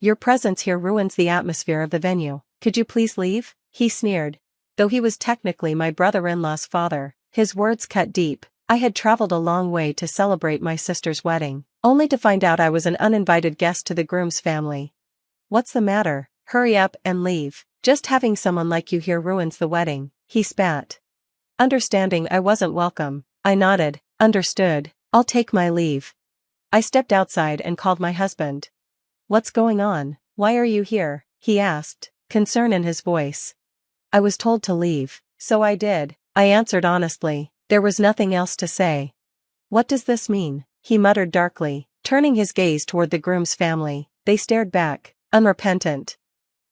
Your presence here ruins the atmosphere of the venue. Could you please leave? He sneered. Though he was technically my brother-in-law's father, his words cut deep. I had traveled a long way to celebrate my sister's wedding, only to find out I was an uninvited guest to the groom's family. What's the matter? Hurry up and leave. Just having someone like you here ruins the wedding, he spat. Understanding I wasn't welcome, I nodded. Understood. I'll take my leave. I stepped outside and called my husband. What's going on? Why are you here? He asked, concern in his voice. I was told to leave, so I did, I answered honestly. There was nothing else to say. What does this mean? He muttered darkly, turning his gaze toward the groom's family. They stared back, unrepentant.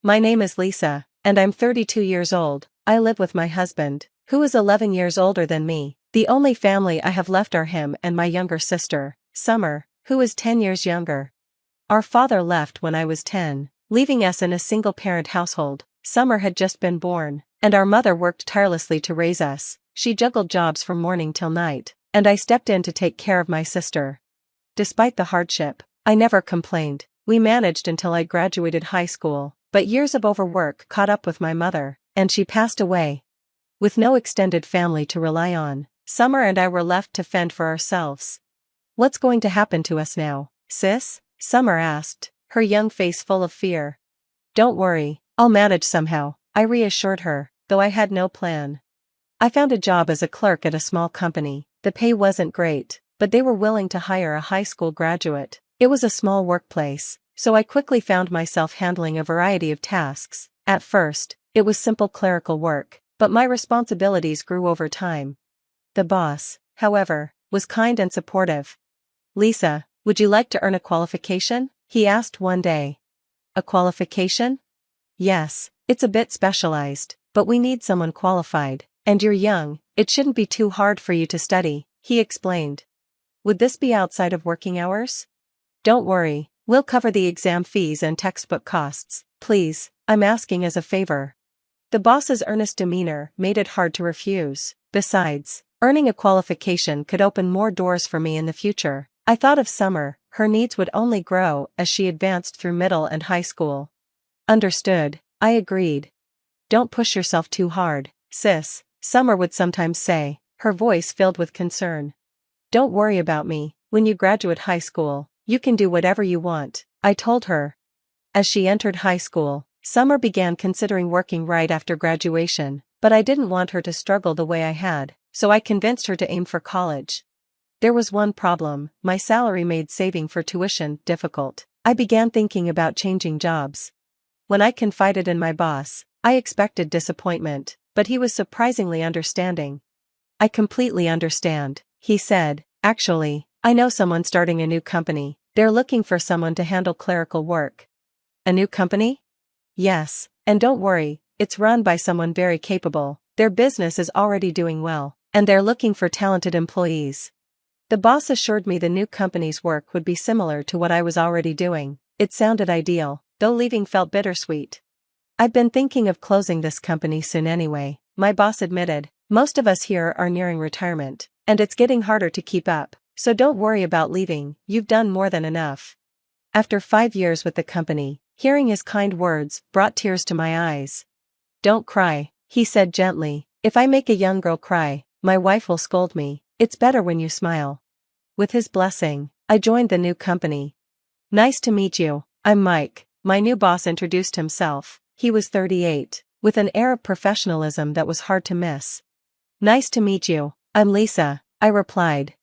My name is Lisa, and I'm 32 years old. I live with my husband, who is 11 years older than me. The only family I have left are him and my younger sister, Summer, who is 10 years younger. Our father left when I was 10, leaving us in a single-parent household. Summer had just been born, and our mother worked tirelessly to raise us. She juggled jobs from morning till night, and I stepped in to take care of my sister. Despite the hardship, I never complained. We managed until I graduated high school, but years of overwork caught up with my mother, and she passed away. With no extended family to rely on, Summer and I were left to fend for ourselves. What's going to happen to us now, sis? Summer asked, her young face full of fear. Don't worry, I'll manage somehow, I reassured her, though I had no plan. I found a job as a clerk at a small company. The pay wasn't great, but they were willing to hire a high school graduate. It was a small workplace, so I quickly found myself handling a variety of tasks. At first, it was simple clerical work, but my responsibilities grew over time. The boss, however, was kind and supportive. Lisa, would you like to earn a qualification? He asked one day. A qualification? Yes, it's a bit specialized, but we need someone qualified, and you're young, it shouldn't be too hard for you to study, he explained. Would this be outside of working hours? Don't worry, we'll cover the exam fees and textbook costs. Please, I'm asking as a favor. The boss's earnest demeanor made it hard to refuse. Besides, earning a qualification could open more doors for me in the future. I thought of Summer, her needs would only grow as she advanced through middle and high school. Understood, I agreed. Don't push yourself too hard, sis, Summer would sometimes say, her voice filled with concern. Don't worry about me, when you graduate high school, you can do whatever you want, I told her. As she entered high school, Summer began considering working right after graduation, but I didn't want her to struggle the way I had, so I convinced her to aim for college. There was one problem, my salary made saving for tuition difficult. I began thinking about changing jobs. When I confided in my boss, I expected disappointment, but he was surprisingly understanding. I completely understand, he said. Actually, I know someone starting a new company. They're looking for someone to handle clerical work. A new company? Yes, and don't worry, it's run by someone very capable. Their business is already doing well, and they're looking for talented employees. The boss assured me the new company's work would be similar to what I was already doing. It sounded ideal, though leaving felt bittersweet. I've been thinking of closing this company soon anyway, my boss admitted. Most of us here are nearing retirement, and it's getting harder to keep up, so don't worry about leaving, you've done more than enough. After 5 years with the company, hearing his kind words brought tears to my eyes. Don't cry, he said gently. If I make a young girl cry, my wife will scold me. It's better when you smile. With his blessing, I joined the new company. Nice to meet you, I'm Mike, my new boss introduced himself. He was 38, with an air of professionalism that was hard to miss. Nice to meet you, I'm Lisa, I replied.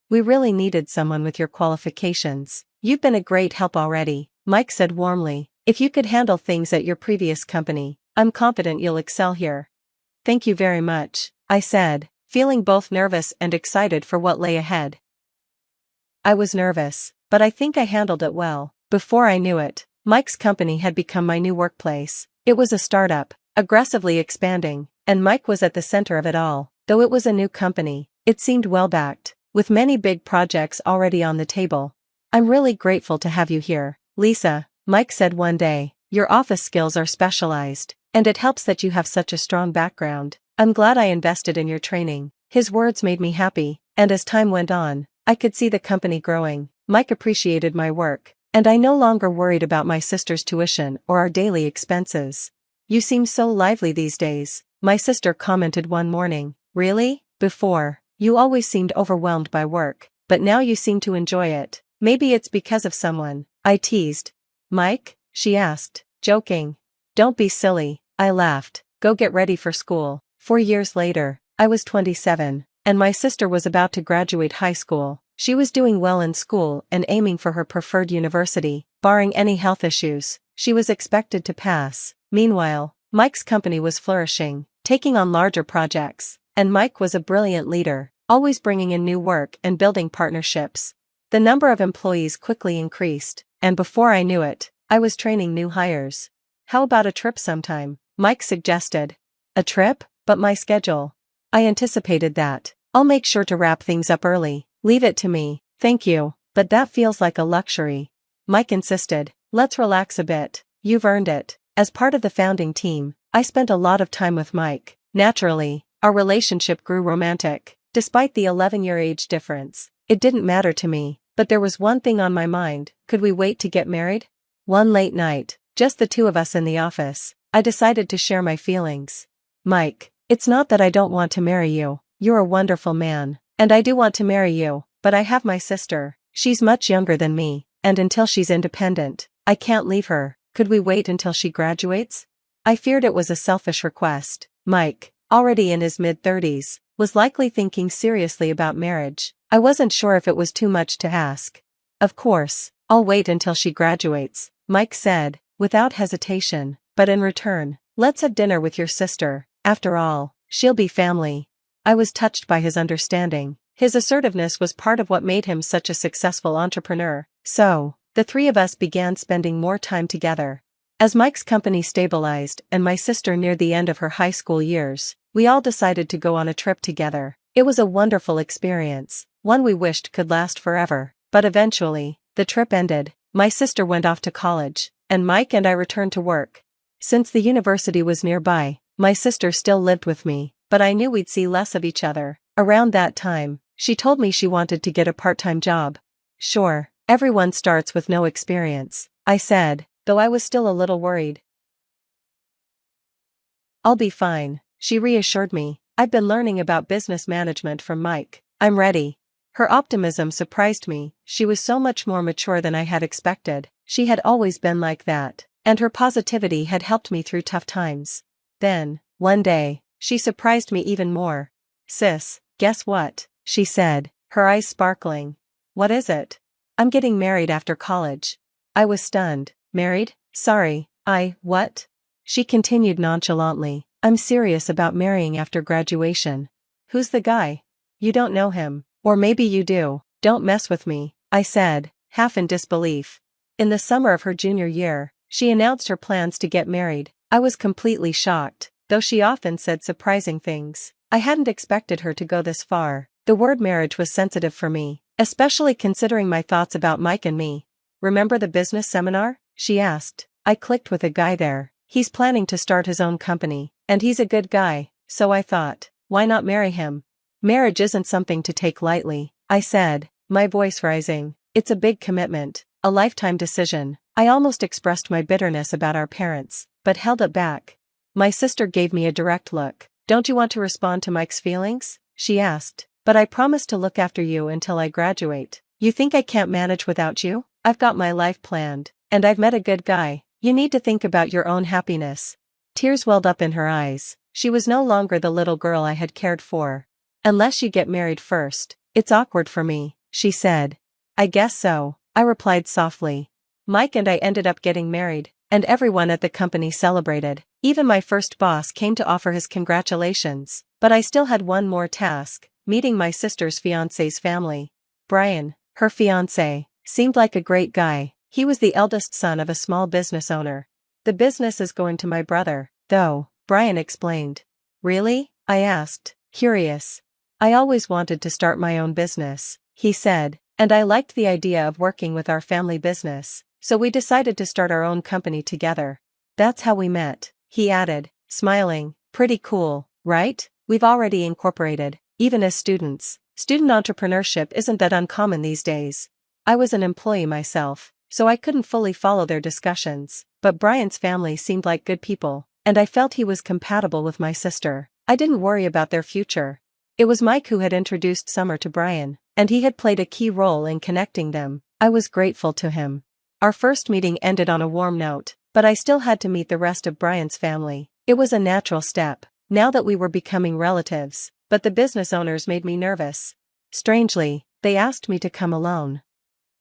We really needed someone with your qualifications. You've been a great help already, Mike said warmly. If you could handle things at your previous company, I'm confident you'll excel here. Thank you very much, I said, feeling both nervous and excited for what lay ahead. I was nervous, but I think I handled it well. Before I knew it, Mike's company had become my new workplace. It was a startup, aggressively expanding, and Mike was at the center of it all. Though it was a new company, it seemed well-backed, with many big projects already on the table. I'm really grateful to have you here, Lisa, Mike said one day. Your office skills are specialized, and it helps that you have such a strong background. I'm glad I invested in your training. His words made me happy, and as time went on, I could see the company growing. Mike appreciated my work, And I no longer worried about my sister's tuition or our daily expenses. You seem so lively these days, my sister commented one morning. Really? Before, you always seemed overwhelmed by work, but now you seem to enjoy it. Maybe it's because of someone, I teased. Mike? She asked, joking. Don't be silly, I laughed. Go get ready for school. 4 years later, I was 27, and my sister was about to graduate high school. She was doing well in school and aiming for her preferred university, barring any health issues. She was expected to pass. Meanwhile, Mike's company was flourishing, taking on larger projects, and Mike was a brilliant leader, always bringing in new work and building partnerships. The number of employees quickly increased, and before I knew it, I was training new hires. How about a trip sometime? Mike suggested. A trip? But my schedule. I anticipated that. I'll make sure to wrap things up early. Leave it to me. Thank you, but that feels like a luxury. Mike insisted. Let's relax a bit. You've earned it. As part of the founding team, I spent a lot of time with Mike. Naturally, our relationship grew romantic. Despite the 11-year age difference, it didn't matter to me, but there was one thing on my mind. Could we wait to get married? One late night, just the two of us in the office, I decided to share my feelings. Mike, it's not that I don't want to marry you. You're a wonderful man, and I do want to marry you, but I have my sister. She's much younger than me, and until she's independent, I can't leave her. Could we wait until she graduates? I feared it was a selfish request. Mike, already in his mid-30s, was likely thinking seriously about marriage. I wasn't sure if it was too much to ask. Of course, I'll wait until she graduates, Mike said, without hesitation, but in return, let's have dinner with your sister. After all, she'll be family. I was touched by his understanding. His assertiveness was part of what made him such a successful entrepreneur. So, the three of us began spending more time together. As Mike's company stabilized and my sister neared the end of her high school years, we all decided to go on a trip together. It was a wonderful experience, one we wished could last forever. But eventually, the trip ended. My sister went off to college, and Mike and I returned to work. Since the university was nearby, my sister still lived with me, but I knew we'd see less of each other. Around that time, she told me she wanted to get a part-time job. Sure, everyone starts with no experience, I said, though I was still a little worried. I'll be fine, she reassured me. I've been learning about business management from Mike. I'm ready. Her optimism surprised me. She was so much more mature than I had expected. She had always been like that, and her positivity had helped me through tough times. Then, one day, she surprised me even more. Sis, guess what? She said, her eyes sparkling. What is it? I'm getting married after college. I was stunned. Married? Sorry, what? She continued nonchalantly. I'm serious about marrying after graduation. Who's the guy? You don't know him. Or maybe you do. Don't mess with me, I said, half in disbelief. In the summer of her junior year, she announced her plans to get married. I was completely shocked, though she often said surprising things. I hadn't expected her to go this far. The word marriage was sensitive for me, especially considering my thoughts about Mike and me. Remember the business seminar? She asked. I clicked with a guy there. He's planning to start his own company, and he's a good guy, so I thought, why not marry him? Marriage isn't something to take lightly, I said, my voice rising. It's a big commitment, a lifetime decision. I almost expressed my bitterness about our parents, but held it back. My sister gave me a direct look. Don't you want to respond to Mike's feelings? She asked. But I promised to look after you until I graduate. You think I can't manage without you? I've got my life planned, and I've met a good guy. You need to think about your own happiness. Tears welled up in her eyes. She was no longer the little girl I had cared for. Unless you get married first, it's awkward for me, she said. I guess so, I replied softly. Mike and I ended up getting married, and everyone at the company celebrated. Even my first boss came to offer his congratulations. But I still had one more task, meeting my sister's fiancé's family. Brian, her fiancé, seemed like a great guy. He was the eldest son of a small business owner. The business is going to my brother, though, Brian explained. Really? I asked, curious. I always wanted to start my own business, he said, and I liked the idea of working with our family business, so we decided to start our own company together. That's how we met, he added, smiling. Pretty cool, right? We've already incorporated, even as students. Student entrepreneurship isn't that uncommon these days. I was an employee myself, so I couldn't fully follow their discussions, but Brian's family seemed like good people, and I felt he was compatible with my sister. I didn't worry about their future. It was Mike who had introduced Summer to Brian, and he had played a key role in connecting them. I was grateful to him. Our first meeting ended on a warm note, but I still had to meet the rest of Brian's family. It was a natural step, now that we were becoming relatives, but the business owners made me nervous. Strangely, they asked me to come alone.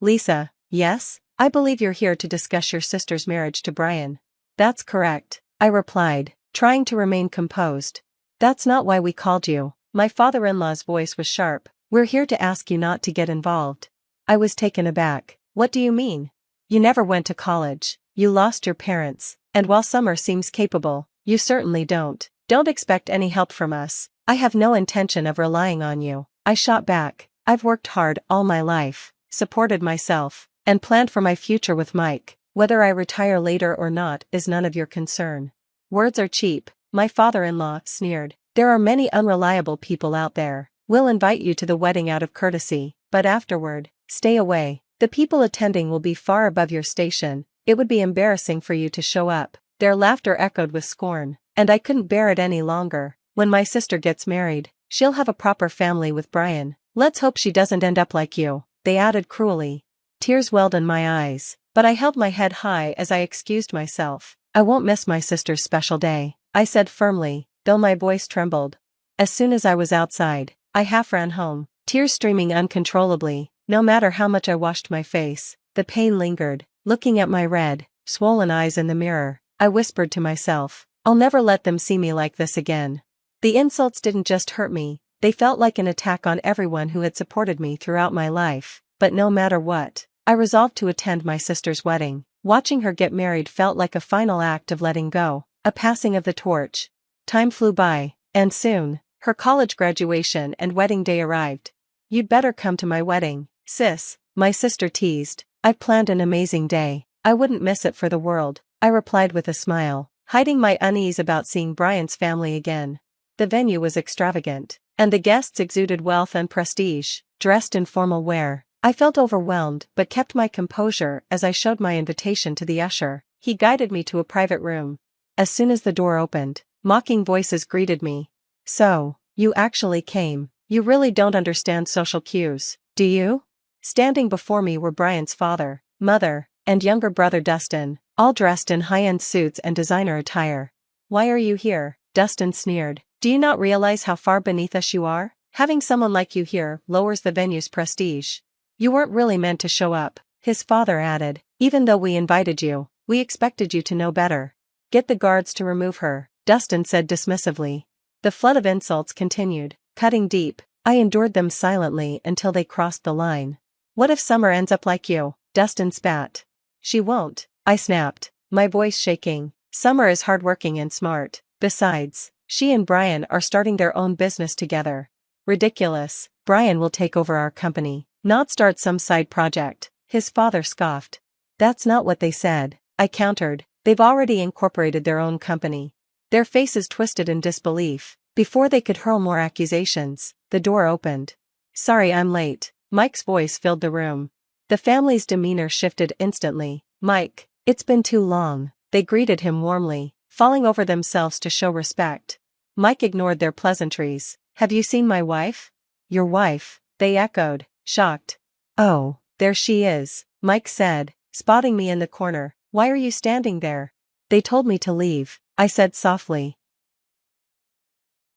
Lisa, yes? I believe you're here to discuss your sister's marriage to Brian. That's correct, I replied, trying to remain composed. That's not why we called you. My father-in-law's voice was sharp. We're here to ask you not to get involved. I was taken aback. What do you mean? You never went to college, you lost your parents, and while Summer seems capable, you certainly don't. Don't expect any help from us. I have no intention of relying on you. I shot back. I've worked hard all my life, supported myself, and planned for my future with Mike. Whether I retire later or not is none of your concern. Words are cheap, my father-in-law sneered. There are many unreliable people out there. We'll invite you to the wedding out of courtesy, but afterward, stay away. The people attending will be far above your station. It would be embarrassing for you to show up. Their laughter echoed with scorn, and I couldn't bear it any longer. When my sister gets married, she'll have a proper family with Brian. Let's hope she doesn't end up like you, they added cruelly. Tears welled in my eyes, but I held my head high as I excused myself. I won't miss my sister's special day, I said firmly, though my voice trembled. As soon as I was outside, I half ran home, tears streaming uncontrollably. No matter how much I washed my face, the pain lingered. Looking at my red, swollen eyes in the mirror, I whispered to myself, I'll never let them see me like this again. The insults didn't just hurt me, they felt like an attack on everyone who had supported me throughout my life. But no matter what, I resolved to attend my sister's wedding. Watching her get married felt like a final act of letting go, a passing of the torch. Time flew by, and soon, her college graduation and wedding day arrived. You'd better come to my wedding, sis, my sister teased. I've planned an amazing day. I wouldn't miss it for the world, I replied with a smile, hiding my unease about seeing Brian's family again. The venue was extravagant, and the guests exuded wealth and prestige, dressed in formal wear. I felt overwhelmed but kept my composure as I showed my invitation to the usher. He guided me to a private room. As soon as the door opened, mocking voices greeted me. So, you actually came. You really don't understand social cues, do you? Standing before me were Brian's father, mother, and younger brother Dustin, all dressed in high-end suits and designer attire. Why are you here? Dustin sneered. Do you not realize how far beneath us you are? Having someone like you here lowers the venue's prestige. You weren't really meant to show up, his father added. Even though we invited you, we expected you to know better. Get the guards to remove her, Dustin said dismissively. The flood of insults continued, cutting deep. I endured them silently until they crossed the line. What if Summer ends up like you? Dustin spat. She won't, I snapped, my voice shaking. Summer is hardworking and smart. Besides, she and Brian are starting their own business together. Ridiculous. Brian will take over our company, not start some side project, his father scoffed. That's not what they said, I countered. They've already incorporated their own company. Their faces twisted in disbelief. Before they could hurl more accusations, the door opened. Sorry I'm late. Mike's voice filled the room. The family's demeanor shifted instantly. Mike, it's been too long. They greeted him warmly, falling over themselves to show respect. Mike ignored their pleasantries. Have you seen my wife? Your wife, they echoed, shocked. Oh, there she is, Mike said, spotting me in the corner. Why are you standing there? They told me to leave, I said softly.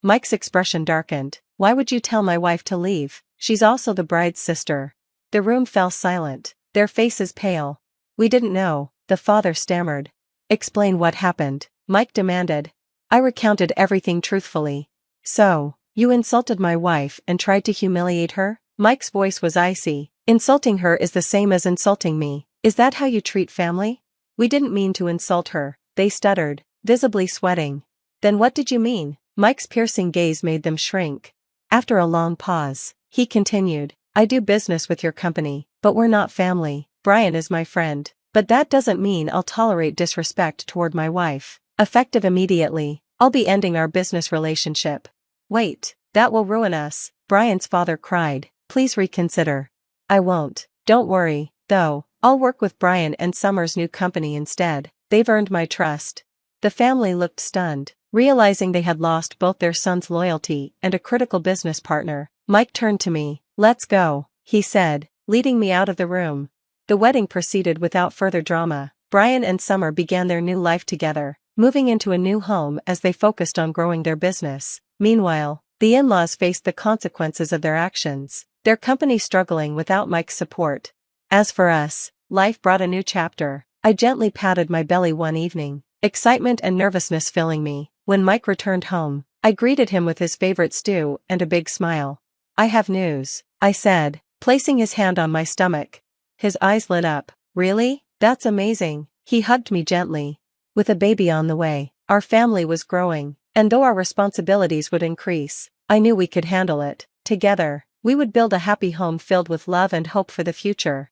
Mike's expression darkened. Why would you tell my wife to leave? She's also the bride's sister. The room fell silent, their faces pale. We didn't know, the father stammered. Explain what happened, Mike demanded. I recounted everything truthfully. So, you insulted my wife and tried to humiliate her? Mike's voice was icy. Insulting her is the same as insulting me. Is that how you treat family? We didn't mean to insult her, they stuttered, visibly sweating. Then what did you mean? Mike's piercing gaze made them shrink. After a long pause, he continued, I do business with your company, but we're not family. Brian is my friend, but that doesn't mean I'll tolerate disrespect toward my wife. Effective immediately, I'll be ending our business relationship. Wait, that will ruin us, Brian's father cried. Please reconsider. I won't. Don't worry, though, I'll work with Brian and Summer's new company instead. They've earned my trust. The family looked stunned, realizing they had lost both their son's loyalty and a critical business partner. Mike turned to me. "Let's go," he said, leading me out of the room. The wedding proceeded without further drama. Brian and Summer began their new life together, moving into a new home as they focused on growing their business. Meanwhile, the in-laws faced the consequences of their actions, their company struggling without Mike's support. As for us, life brought a new chapter. I gently patted my belly one evening, excitement and nervousness filling me. When Mike returned home, I greeted him with his favorite stew and a big smile. "I have news," I said, placing his hand on my stomach. His eyes lit up. "Really? That's amazing." He hugged me gently. With a baby on the way, our family was growing, and though our responsibilities would increase, I knew we could handle it. Together, we would build a happy home filled with love and hope for the future.